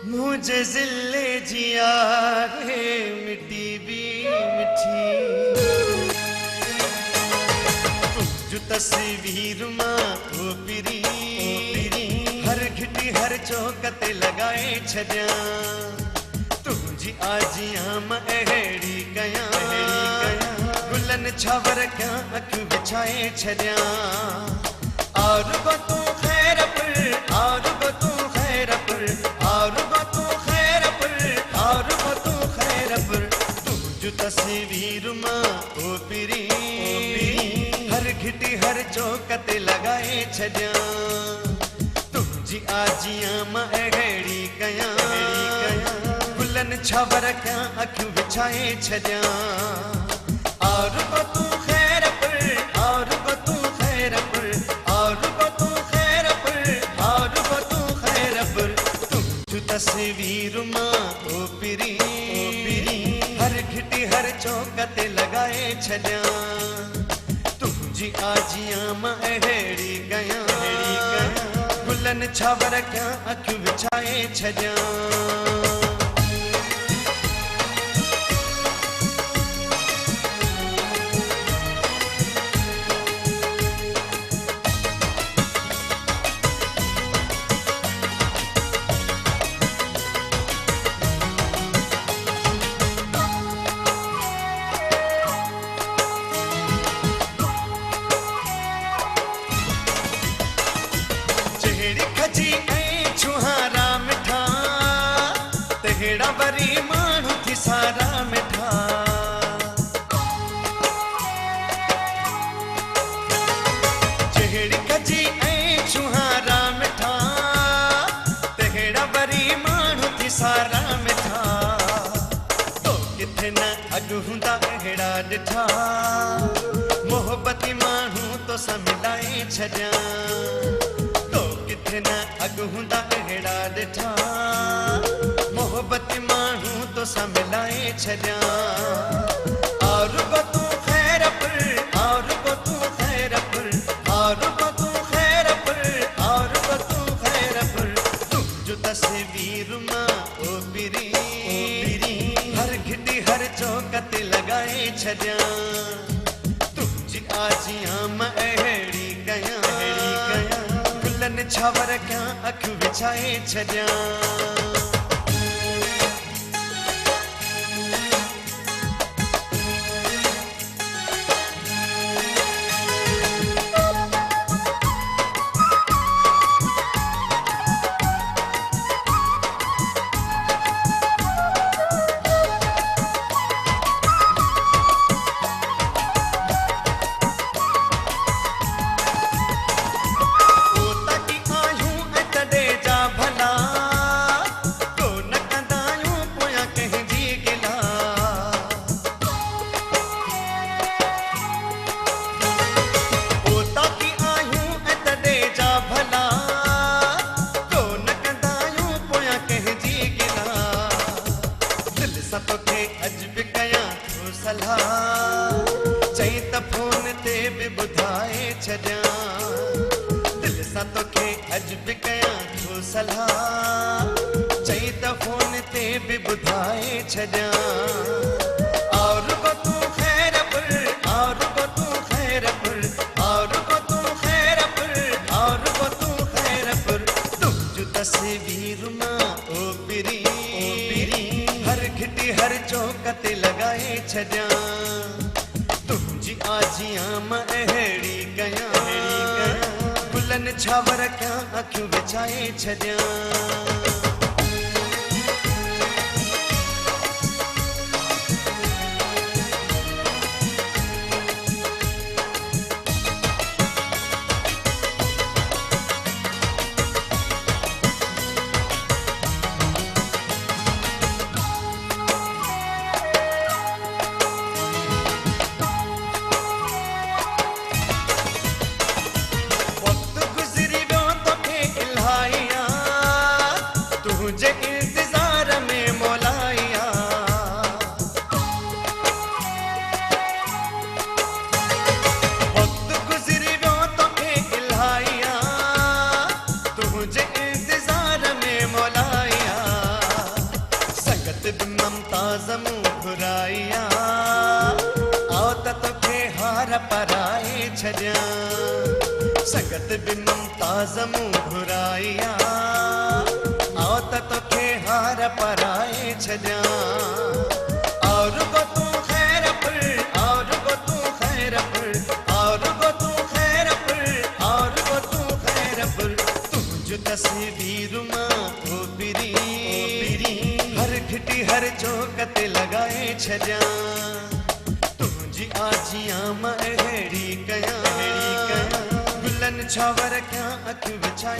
मुझे जिले जिया रे मिट्टी भी मिठी तुझ तस्वीर मां ओ पिरी हर घिटी हर चौकत लगाए छॾिया तुझी आजियां मां अहिड़ी कयां गुलन छावर क्या अखियूं विछाए छॾिया और तू खैर पर और तू खैर पर और तू खैर पर और तू खैर पर तुझ तस्वीर मां ओ पिरी हर घिटी हर चौकत लगाए छॾिया तुझी आजियां मां अहिड़ी कयां गुलन छावर क्या अखियूं विछाए छॾिया और तू खैर पर और तू खैर पर और तू खैर पर और तू खैर पर तुझ तस्वीर मां ओ पिरी हर घिटी हर चौकत लगाए छॾिया तुझी आजियां मां अहिड़ी कयां गुलन छावर क्या अखियूं विछाए छॾिया छुहारा मिठा तेड़ा वरी माण्हू थी सारा मिठा जहिड़ी कजी ऐं छुहारा मिठा तेड़ा वरी माण्हू थी सारा मिठा तो किथे न अॻु हूंदा अहिड़ा ॾिठा मोहबती माण्हू तो मिलाए छॾिया न अॻु हूंदा अहिड़ा ॾिठा मोहबत माण्हू तो मिलाए छॾिया और तू खैर पर और तू खैर पर और तू खैर पर और तू खैर पर तुझ तस्वीर मां ओ पिरी हर घिटी हर चौकत लगाए छॾिया तुझी आजियां मां अहिड़ी कयां छावर क्या अखियूं विछाए छॾिया चई त फोन ते बि ॿुधाए छॾिया दिल सां तोखे अॼु बि कयां थो सलाह चई त फोन ते बि ॿुधाए छॾिया और तू खैर पर और तू खैर पर और तू खैर पर और तू खैर पर तुझ तस्वीर मां ओ पिरी हर घिटी हर चौकत लगाए छॾिया तुझी आजियां मां अहिड़ी कयां गुलन छावर क्या अखियूं विछाए छॾिया मुझे इंतजार में मौलाया ममताज़ मूं घुराइया आओ त तोखे हार पराए छॾियां संगत बि ममताज़ मूं घुराइया आओ त तोखे हार पराए छॾियां और को तू खैर पुर और को तू खैर पुर और को तू खैर पुर और को तू खैर पुर तुझ तस्वीर मां ओ बिरी हर घिटी हर चौक ते लॻाए छॾियां तुंहिंजी आजियां मां अहिड़ी कयां गुलनि छावर कयां अखि विछाए